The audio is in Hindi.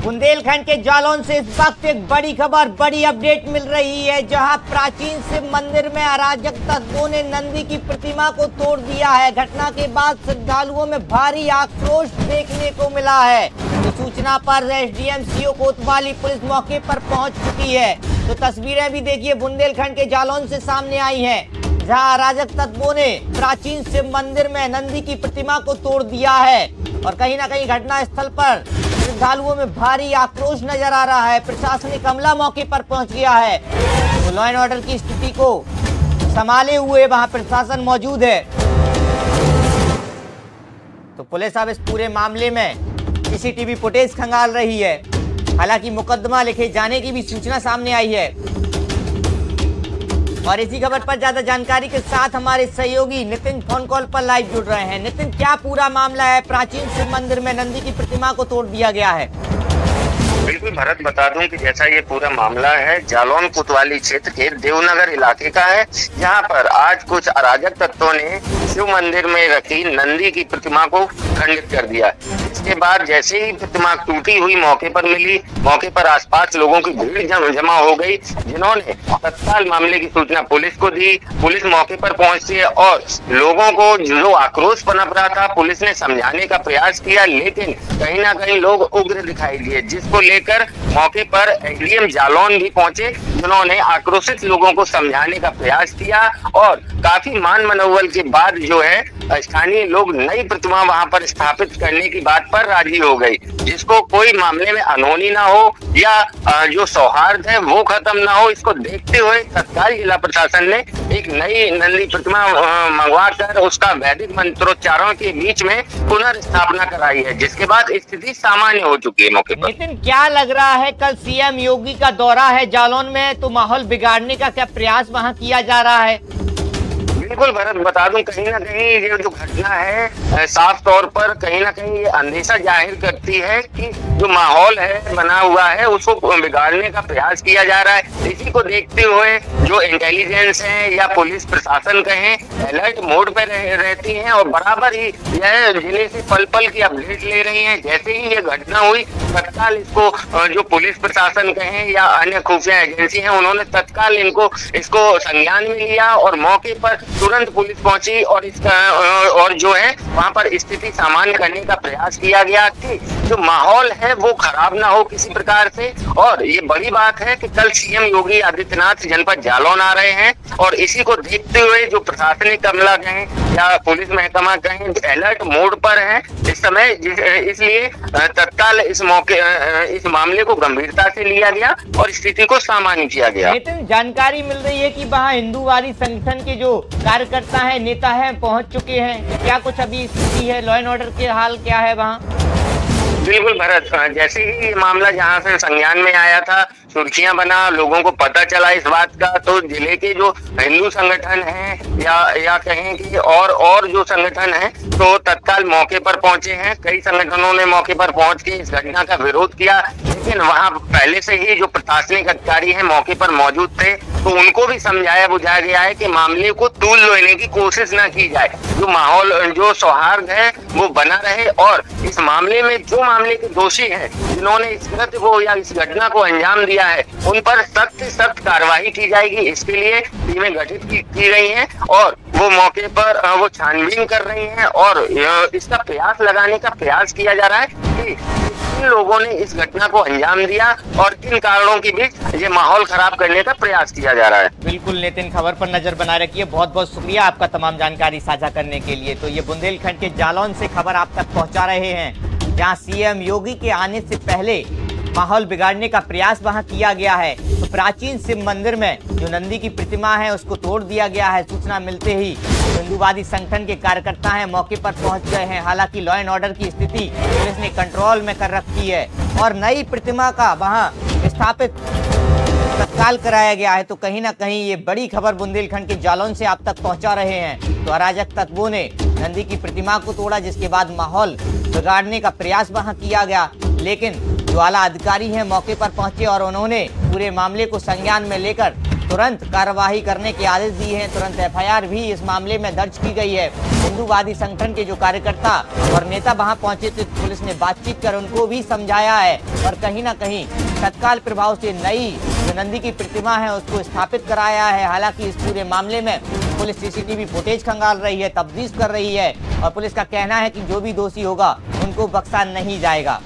बुंदेलखंड के जालौन से इस वक्त एक बड़ी खबर, बड़ी अपडेट मिल रही है, जहां प्राचीन शिव मंदिर में अराजक तत्वों ने नंदी की प्रतिमा को तोड़ दिया है। घटना के बाद श्रद्धालुओं में भारी आक्रोश देखने को मिला है। तो सूचना पर एसडीएम सीओ कोतवाली पुलिस मौके पर पहुंच चुकी है। तो तस्वीरें भी देखिए बुंदेलखंड के जालौन से सामने आई हैं, जहां अराजक तत्वों ने प्राचीन शिव मंदिर में नंदी की प्रतिमा को तोड़ दिया है और कहीं ना कहीं घटना स्थल पर श्रद्धालुओं में भारी आक्रोश नजर आ रहा है। प्रशासनिक अमला मौके पर पहुंच गया है, तो लॉ एंड ऑर्डर की स्थिति को संभाले हुए वहां प्रशासन मौजूद है। तो पुलिस अब इस पूरे मामले में सीसीटीवी फुटेज खंगाल रही है। हालांकि मुकदमा लिखे जाने की भी सूचना सामने आई है। और इसी खबर पर ज्यादा जानकारी के साथ हमारे सहयोगी नितिन फोन कॉल पर लाइव जुड़ रहे हैं। नितिन, क्या पूरा मामला है? प्राचीन शिव मंदिर में नंदी की प्रतिमा को तोड़ दिया गया है। बिल्कुल भरत, बता दूं कि जैसा ये पूरा मामला है जालौन कोतवाली क्षेत्र के देवनगर इलाके का है, जहां पर आज कुछ अराजक तत्वों ने शिव मंदिर में रखी नंदी की प्रतिमा को खंडित कर दिया। इसके बाद जैसे ही प्रतिमा टूटी हुई मौके पर मिली, मौके पर आसपास लोगों की भीड़ जमा हो गई, जिन्होंने तत्काल मामले की सूचना पुलिस को दी। पुलिस मौके पर पहुंची और लोगों को जो आक्रोश पनप रहा था, पुलिस ने समझाने का प्रयास किया, लेकिन कहीं ना कहीं लोग उग्र दिखाई दिए, जिसको लेकर मौके पर एसडीएम जालौन भी पहुंचे, जिन्होंने आक्रोशित लोगों को समझाने का प्रयास किया और काफी मान मनोबल के बाद जो है स्थानीय लोग नई प्रतिमा वहां पर स्थापित करने की बात पर राजी हो गई, जिसको कोई मामले में अनहोनी ना हो या जो सौहार्द है वो खत्म ना हो। इसको देखते हुए तत्काल जिला प्रशासन ने एक नई नंदी प्रतिमा मंगवा कर उसका वैदिक मंत्रोच्चारण के बीच में पुनर्स्थापना कराई है, जिसके बाद स्थिति सामान्य हो चुकी है मौके पर। नितिन, क्या लग रहा है, कल सीएम योगी का दौरा है जालौन में, तो माहौल बिगाड़ने का क्या प्रयास वहां किया जा रहा है? बिल्कुल भरत, बता दूं कहीं ना कहीं ये जो घटना है साफ तौर पर कहीं ना कहीं ये अंदेशा जाहिर करती है कि जो माहौल है बना हुआ है उसको बिगाड़ने का प्रयास किया जा रहा है। इसी को देखते हुए जो इंटेलिजेंस है या पुलिस प्रशासन कहें, अलर्ट मोड पे रहती हैं और बराबर ही यह जिले से पल पल की अपडेट ले रही हैं। जैसे ही ये घटना हुई, तत्काल इसको जो पुलिस प्रशासन कहें या अन्य खुफिया एजेंसी है, उन्होंने तत्काल इसको संज्ञान में लिया और मौके पर तुरंत पुलिस पहुंची और और जो है वहां पर स्थिति सामान्य करने का प्रयास किया गया कि जो माहौल है वो खराब ना हो किसी प्रकार से। और ये बड़ी बात है कि कल सीएम योगी आदित्यनाथ जनपद जालौन आ रहे हैं और इसी को देखते हुए जो प्रशासनिक अमला कहें या पुलिस महकमा कहें अलर्ट मोड पर है इस समय, इसलिए तत्काल इस मामले को गंभीरता से लिया गया और स्थिति को सामान्य किया गया। लेकिन जानकारी मिल रही है कि वहाँ हिंदूवादी संगठन के जो कार्यकर्ता हैं, नेता हैं, पहुंच चुके हैं। क्या कुछ अभी स्थिति है, लॉ एंड ऑर्डर के हाल क्या है वहाँ? बिल्कुल भरत, जैसे ही ये मामला जहाँ से संज्ञान में आया था, सुर्खियां बना, लोगों को पता चला इस बात का, तो जिले के जो हिंदू संगठन हैं या कहें कि और जो संगठन हैं तो तत्काल मौके पर पहुंचे हैं। कई संगठनों ने मौके पर पहुंच के इस घटना का विरोध किया, लेकिन वहां पहले से ही जो प्रशासनिक अधिकारी हैं मौके पर मौजूद थे, तो उनको भी समझाया बुझाया गया है कि मामले को तूल लेने की कोशिश न की जाए, जो माहौल जो सौहार्द है वो बना रहे और इस मामले में जो मामले के दोषी हैं, जिन्होंने इस कृत्य को या इस घटना को अंजाम दिया है, उन पर सख्त से सख्त कार्रवाई की जाएगी। इसके लिए टीमें गठित की गई हैं और वो मौके पर वो छानबीन कर रही हैं और इसका प्रयास लगाने का प्रयास किया जा रहा है कि किन लोगों ने इस घटना को अंजाम दिया और किन कारणों के बीच ये माहौल खराब करने का प्रयास किया जा रहा है। बिल्कुल नितिन, खबर पर नजर बनाए रखिए। बहुत बहुत शुक्रिया आपका तमाम जानकारी साझा करने के लिए। तो ये बुंदेलखंड के जालौन से खबर आप तक पहुंचा रहे हैं, जहां सीएम योगी के आने से पहले माहौल बिगाड़ने का प्रयास वहां किया गया है। तो प्राचीन शिव मंदिर में जो नंदी की प्रतिमा है उसको तोड़ दिया गया है। सूचना मिलते ही हिंदूवादी संगठन के कार्यकर्ता हैं मौके पर पहुंच गए हैं। हालांकि लॉ एंड ऑर्डर की स्थिति पुलिस ने कंट्रोल में कर रखी है और नई प्रतिमा का वहां स्थापित तत्काल कराया गया है। तो कहीं ना कहीं ये बड़ी खबर बुंदेलखंड के जालौन से आप तक पहुंचा रहे हैं। तो अराजक तत्वों ने नंदी की प्रतिमा को तोड़ा, जिसके बाद माहौल बिगाड़ने का प्रयास वहां किया गया, लेकिन जो आला अधिकारी हैं मौके पर पहुंचे और उन्होंने पूरे मामले को संज्ञान में लेकर तुरंत कार्रवाई करने के आदेश दिए हैं। तुरंत एफआईआर भी इस मामले में दर्ज की गई है। हिंदूवादी संगठन के जो कार्यकर्ता और नेता वहां पहुंचे थे, पुलिस ने बातचीत कर उनको भी समझाया है और कहीं ना कहीं तत्काल प्रभाव से नई जो नंदी की प्रतिमा है उसको स्थापित कराया है। हालांकि इस पूरे मामले में पुलिस सीसीटीवी फुटेज खंगाल रही है, तफ्तीश कर रही है और पुलिस का कहना है कि जो भी दोषी होगा उनको बख्शा नहीं जाएगा।